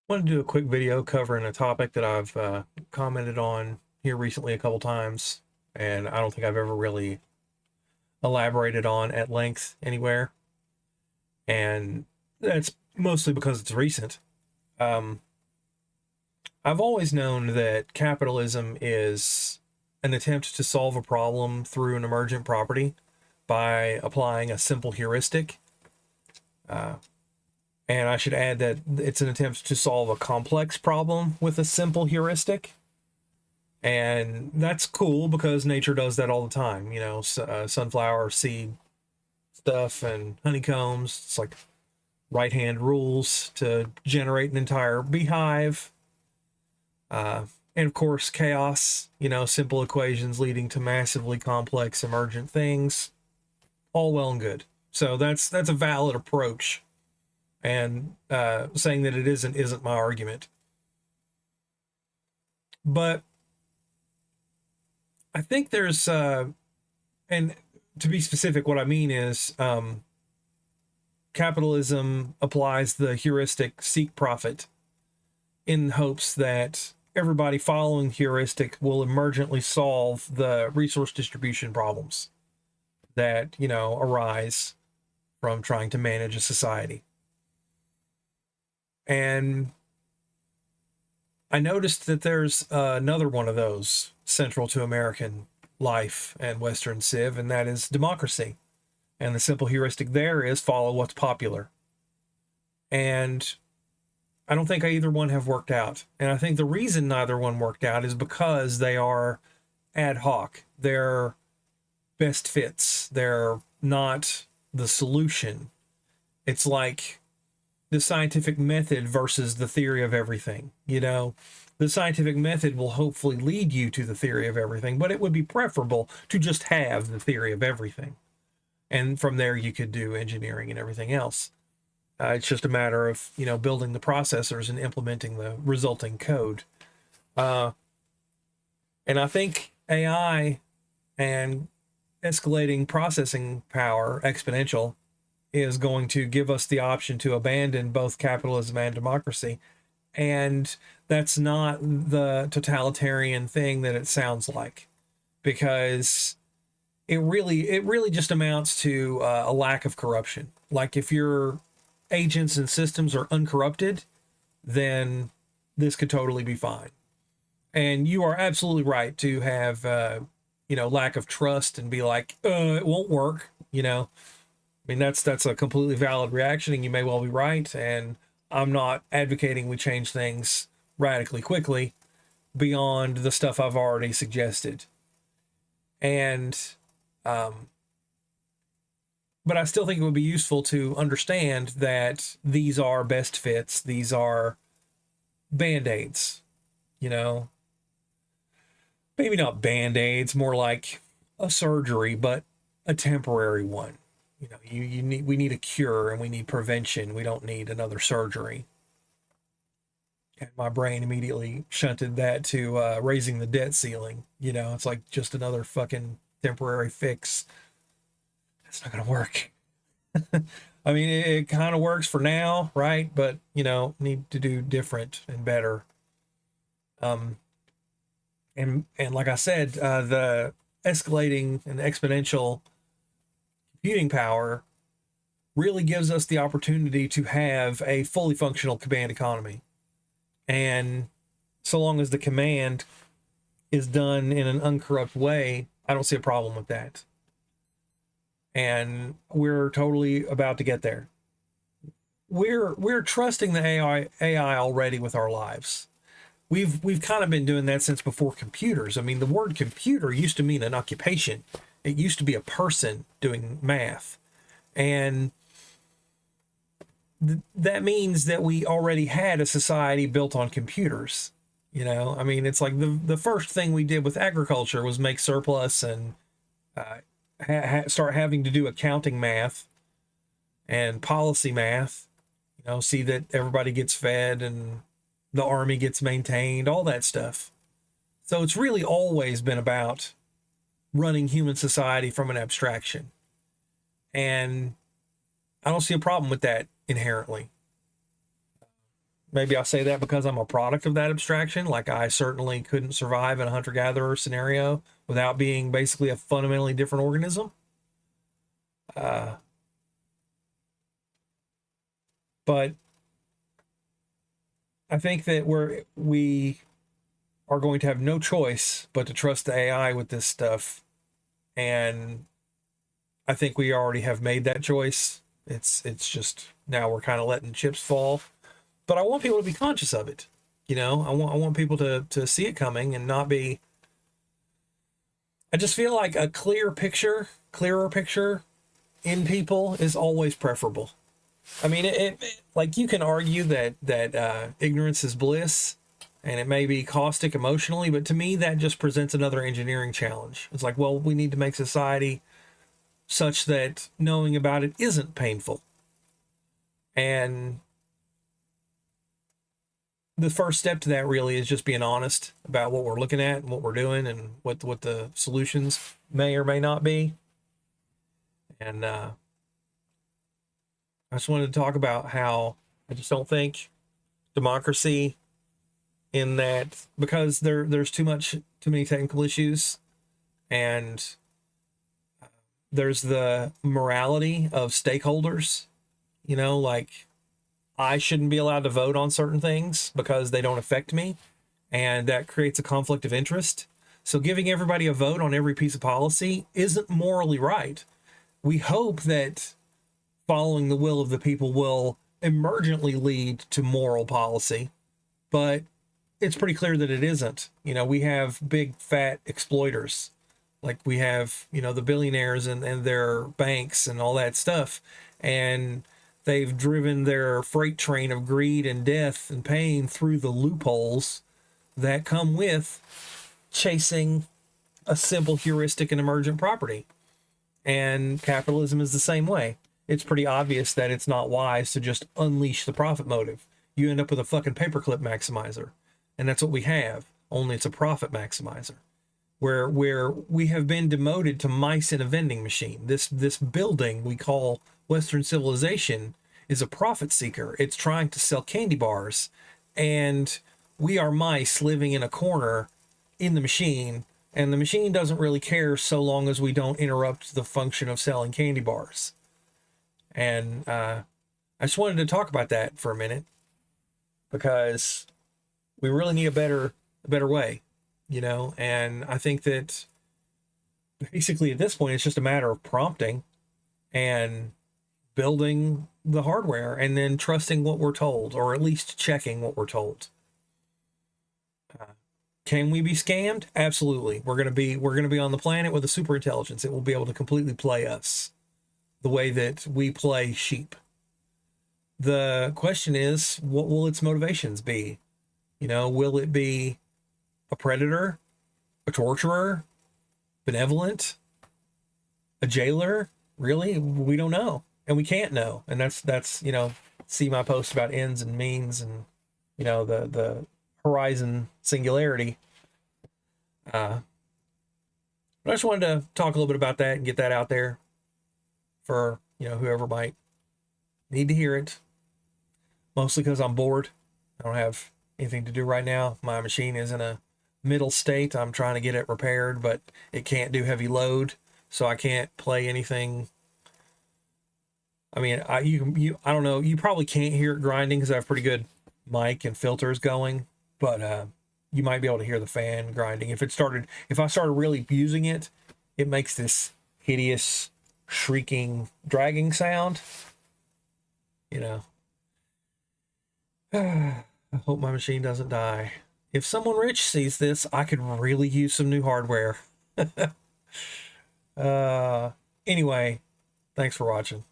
Want to do a quick video covering a topic that I've commented on here recently a couple times, and I don't think I've ever really elaborated on at length anywhere. And that's mostly because it's recent. Um, I've always known that capitalism is an attempt to solve a problem through an emergent property by applying a simple heuristic. Uh, and I should add that it's an attempt to solve a complex problem with a simple heuristic. And that's cool because nature does that all the time. Sunflower seed stuff and honeycombs. It's like right hand rules to generate an entire beehive. And of course, chaos, simple equations leading to massively complex emergent things. All well and good. So that's a valid approach. And saying that it isn't my argument. But I think there's, and to be specific, what I mean is capitalism applies the heuristic seek profit in hopes that everybody following heuristic will emergently solve the resource distribution problems that, arise from trying to manage a society. And I noticed that there's another one of those central to American life and Western civ, and that is democracy. And the simple heuristic there is follow what's popular. And I don't think either one have worked out. And I think the reason neither one worked out is because they are ad hoc. They're best fits. They're not the solution. It's like the scientific method versus the theory of everything. The scientific method will hopefully lead you to the theory of everything, but it would be preferable to just have the theory of everything. And from there, you could do engineering and everything else. It's just a matter of, building the processors and implementing the resulting code. And I think AI and escalating processing power, exponential, is going to give us the option to abandon both capitalism and democracy. And that's not the totalitarian thing that it sounds like, because it really just amounts to a lack of corruption. Like if your agents and systems are uncorrupted, then this could totally be fine. And you are absolutely right to have, lack of trust and be like, it won't work. I mean, that's a completely valid reaction, and you may well be right. And I'm not advocating we change things radically quickly beyond the stuff I've already suggested. And, but I still think it would be useful to understand that these are best fits. These are band-aids, maybe not band-aids, more like a surgery, but a temporary one. We need a cure and we need prevention. We don't need another surgery. And my brain immediately shunted that to raising the debt ceiling. It's like just another fucking temporary fix. It's not going to work. I mean, it kind of works for now, right? But, need to do different and better. And like I said, the escalating and exponential computing power really gives us the opportunity to have a fully functional command economy. And so long as the command is done in an uncorrupt way, I don't see a problem with that. And we're totally about to get there. We're trusting the AI already with our lives. We've kind of been doing that since before computers. I mean, the word computer used to mean an occupation. It used to be a person doing math. And that means that we already had a society built on computers. I mean, it's like the first thing we did with agriculture was make surplus and start having to do accounting math and policy math, see that everybody gets fed and the army gets maintained, all that stuff. So it's really always been about running human society from an abstraction. And I don't see a problem with that inherently. Maybe I say that because I'm a product of that abstraction. Like I certainly couldn't survive in a hunter-gatherer scenario without being basically a fundamentally different organism. Uh, but I think that we are going to have no choice but to trust the AI with this stuff. And I think we already have made that choice. It's just now we're kind of letting chips fall. But I want people to be conscious of it. You know, I want people to see it coming and not be. I just feel like a clearer picture in people is always preferable. I mean, like you can argue that ignorance is bliss, and it may be caustic emotionally, but to me that just presents another engineering challenge. It's like, well, we need to make society such that knowing about it isn't painful, and the first step to that really is just being honest about what we're looking at and what we're doing and what the solutions may or may not be. And I just wanted to talk about how I just don't think democracy in that, because there's too many technical issues, and there's the morality of stakeholders, you know, like I shouldn't be allowed to vote on certain things because they don't affect me, and that creates a conflict of interest. So giving everybody a vote on every piece of policy isn't morally right. We hope that following the will of the people will emergently lead to moral policy, but it's pretty clear that it isn't. You know, we have big fat exploiters. Like we have, you know, the billionaires and their banks and all that stuff. And they've driven their freight train of greed and death and pain through the loopholes that come with chasing a simple heuristic and emergent property. And capitalism is the same way. It's pretty obvious that it's not wise to just unleash the profit motive. You end up with a fucking paperclip maximizer. And that's what we have. Only it's a profit maximizer. Where we have been demoted to mice in a vending machine. This building we call Western civilization is a profit seeker. It's trying to sell candy bars. And we are mice living in a corner in the machine, and the machine doesn't really care so long as we don't interrupt the function of selling candy bars. And I just wanted to talk about that for a minute, because we really need a better way, you know. And I think that basically at this point it's just a matter of prompting and building the hardware and then trusting what we're told, or at least checking what we're told. Can we be scammed? Absolutely. We're gonna be on the planet with a super intelligence. It will be able to completely play us the way that we play sheep. The question is, what will its motivations be? You know, will it be a predator, a torturer, benevolent, a jailer? Really? We don't know, and we can't know. And that's you know, see my post about ends and means, and you know, the horizon singularity. But I just wanted to talk a little bit about that and get that out there for, you know, whoever might need to hear it. Mostly because I'm bored. I don't have anything to do right now. My machine is in a middle state. I'm trying to get it repaired, but it can't do heavy load, so I can't play anything. I mean, I don't know. You probably can't hear it grinding because I have pretty good mic and filters going, but you might be able to hear the fan grinding. If I started really using it, it makes this hideous, shrieking, dragging sound. You know. I hope my machine doesn't die. If someone rich sees this, I could really use some new hardware. Anyway, thanks for watching.